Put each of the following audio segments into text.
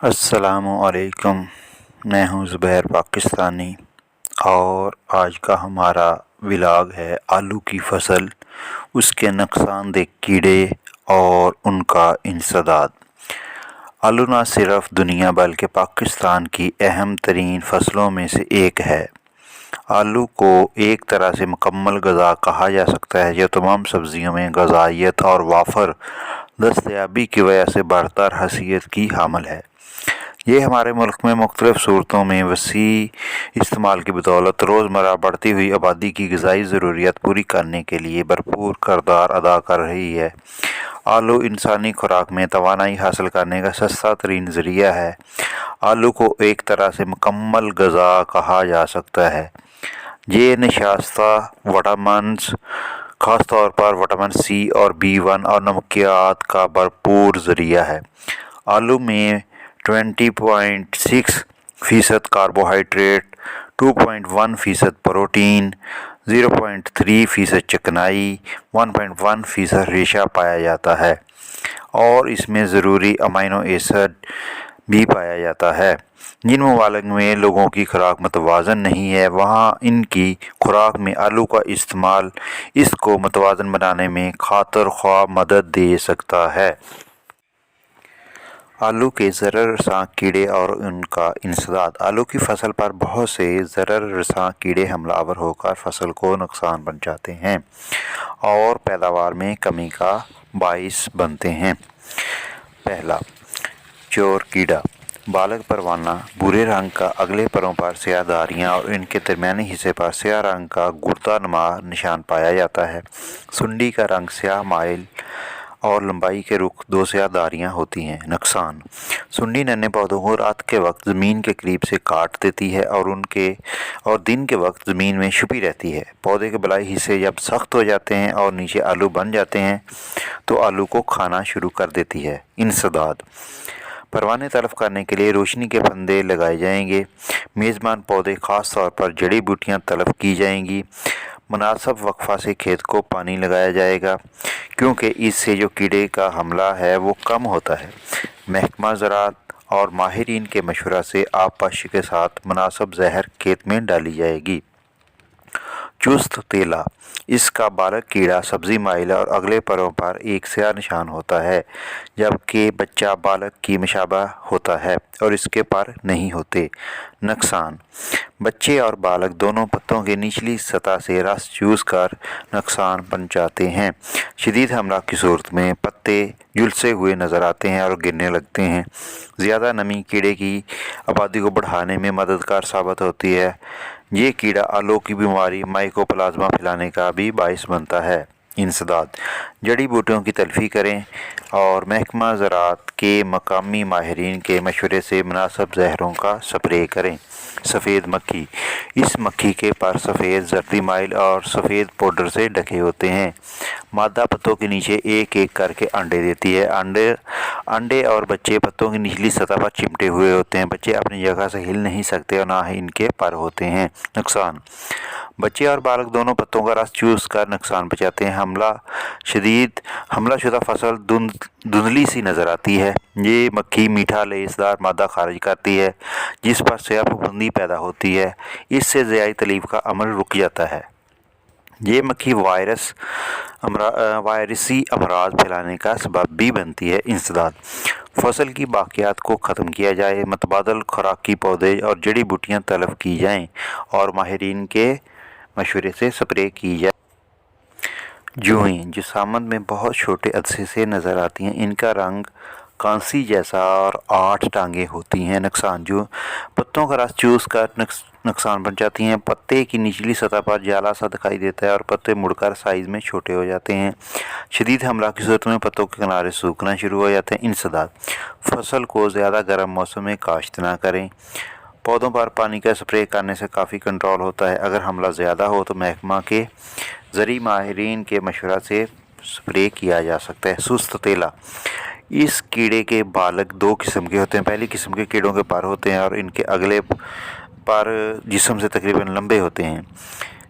السلام علیکم، میں ہوں زبیر پاکستانی اور آج کا ہمارا ولاگ ہے آلو کی فصل، اس کے نقصان دہ کیڑے اور ان کا انسداد۔ آلو نہ صرف دنیا بلکہ پاکستان کی اہم ترین فصلوں میں سے ایک ہے۔ آلو کو ایک طرح سے مکمل غذا کہا جا سکتا ہے جو تمام سبزیوں میں غذائیت اور وافر دستیابی کی وجہ سے برتر حیثیت کی حامل ہے۔ یہ ہمارے ملک میں مختلف صورتوں میں وسیع استعمال کی بدولت روزمرہ بڑھتی ہوئی آبادی کی غذائی ضروریات پوری کرنے کے لیے بھرپور کردار ادا کر رہی ہے۔ آلو انسانی خوراک میں توانائی حاصل کرنے کا سستا ترین ذریعہ ہے۔ آلو کو ایک طرح سے مکمل غذا کہا جا سکتا ہے۔ یہ نشاستہ وٹامنز، خاص طور پر وٹامن سی اور B1 اور نمکیات کا بھرپور ذریعہ ہے۔ آلو میں 20.6% کاربوہائیڈریٹ، 2.1% پروٹین، 0.3% چکنائی، 1.1% ریشہ پایا جاتا ہے اور اس میں ضروری امینو ایسڈ بھی پایا جاتا ہے۔ جن ممالک میں لوگوں کی خوراک متوازن نہیں ہے وہاں ان کی خوراک میں آلو کا استعمال اس کو متوازن بنانے میں خاطر خواہ مدد دے سکتا ہے۔ آلو کے ضرر رساں کیڑے اور ان کا انسداد۔ آلو کی فصل پر بہت سے ضرر رساں کیڑے حملہ آور ہو کر فصل کو نقصان پہنچاتے ہیں اور پیداوار میں کمی کا باعث بنتے ہیں۔ پہلا، چور کیڑا۔ بالغ پروانہ بھورے رنگ کا، اگلے پروں پر سیاہ دھاریاں اور ان کے درمیانی حصے پر سیاہ رنگ کا گردہ نما نشان پایا جاتا ہے۔ سنڈی کا رنگ سیاہ مائل اور لمبائی کے رخ دو سیاہ دھاریاں ہوتی ہیں۔ نقصان: سنڈی ننھے پودوں کو رات کے وقت زمین کے قریب سے کاٹ دیتی ہے اور دن کے وقت زمین میں چھپی رہتی ہے۔ پودے کے بالائی حصے جب سخت ہو جاتے ہیں اور نیچے آلو بن جاتے ہیں تو آلو کو کھانا شروع کر دیتی ہے۔ انسداد: پروانے تلف کرنے کے لیے روشنی کے پھندے لگائے جائیں گے۔ میزبان پودے خاص طور پر جڑی بوٹیاں تلف کی جائیں گی۔ مناسب وقفہ سے کھیت کو پانی لگایا جائے گا کیونکہ اس سے جو کیڑے کا حملہ ہے وہ کم ہوتا ہے۔ محکمہ زراعت اور ماہرین کے مشورہ سے آب پاشی کے ساتھ مناسب زہر کھیت میں ڈالی جائے گی۔ چست تیلا۔ اس کا بالغ کیڑا سبزی مائل اور اگلے پروں پر ایک سیاہ نشان ہوتا ہے جبکہ بچہ بالغ کی مشابہ ہوتا ہے اور اس کے پر نہیں ہوتے۔ نقصان: بچے اور بالغ دونوں پتوں کی نچلی سطح سے رس چوس کر نقصان پہنچاتے ہیں۔ شدید حملہ کی صورت میں پتے جھلسے ہوئے نظر آتے ہیں اور گرنے لگتے ہیں۔ زیادہ نمی کیڑے کی آبادی کو بڑھانے میں مددگار ثابت ہوتی ہے۔ یہ کیڑا آلو کی بیماری مائکوپلازما پھیلانے کا بھی باعث بنتا ہے۔ انسداد: جڑی بوٹیوں کی تلفی کریں اور محکمہ زراعت کے مقامی ماہرین کے مشورے سے مناسب زہروں کا سپرے کریں۔ سفید مکھی۔ اس مکھی کے پر سفید، زردی مائل اور سفید پاؤڈر سے ڈھکے ہوتے ہیں۔ مادہ پتوں کے نیچے ایک ایک کر کے انڈے دیتی ہے۔ انڈے اور بچے پتوں کی نچلی سطح پر چمٹے ہوئے ہوتے ہیں۔ بچے اپنی جگہ سے ہل نہیں سکتے اور نہ ہی ان کے پر ہوتے ہیں۔ نقصان: بچے اور بالغ دونوں پتوں کا رس چوس کر نقصان پہنچاتے ہیں۔ حملہ شدہ فصل دھندلی سی نظر آتی ہے۔ یہ مکھی میٹھا لیسدار مادہ خارج کرتی ہے جس پر سیاہ پھپھوندی پیدا ہوتی ہے۔ اس سے ضیائی تلیف کا عمل رک جاتا ہے۔ یہ مکھی وائرسی امراض پھیلانے کا سبب بھی بنتی ہے۔ انسداد: فصل کی باقیات کو ختم کیا جائے، متبادل خوراکی پودے اور جڑی بوٹیاں تلف کی جائیں اور ماہرین کے مشورے سے سپرے کی جائے۔ جوئیں جسامت میں بہت چھوٹے عدسے سے نظر آتی ہیں۔ ان کا رنگ کانسی جیسا اور 8 ٹانگیں ہوتی ہیں۔ نقصان: جو پتوں کا رس چوس کر نقصان پہنچاتی ہیں۔ پتے کی نچلی سطح پر جالا سا دکھائی دیتا ہے اور پتے مڑ کر سائز میں چھوٹے ہو جاتے ہیں۔ شدید حملہ کی صورت میں پتوں کے کنارے سوکھنا شروع ہو جاتے ہیں۔ انسداد: فصل کو زیادہ گرم موسم میں کاشت نہ کریں۔ پودوں پر پانی کا سپرے کرنے سے کافی کنٹرول ہوتا ہے۔ اگر حملہ زیادہ ہو تو محکمہ کے زرعی ماہرین کے مشورہ سے سپرے کیا جا سکتا ہے۔ سست تیلا۔ اس کیڑے کے بالغ 2 قسم کے ہوتے ہیں۔ پہلی قسم کے کیڑوں کے پر ہوتے ہیں اور ان کے اگلے پر جسم سے تقریباً لمبے ہوتے ہیں۔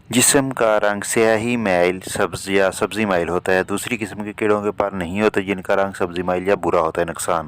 جسم کا رنگ سیاہی مائل یا سبزی مائل ہوتا ہے۔ دوسری قسم کے کیڑوں کے پر نہیں ہوتے جن کا رنگ سبزی مائل یا بھورا ہوتا ہے۔ نقصان: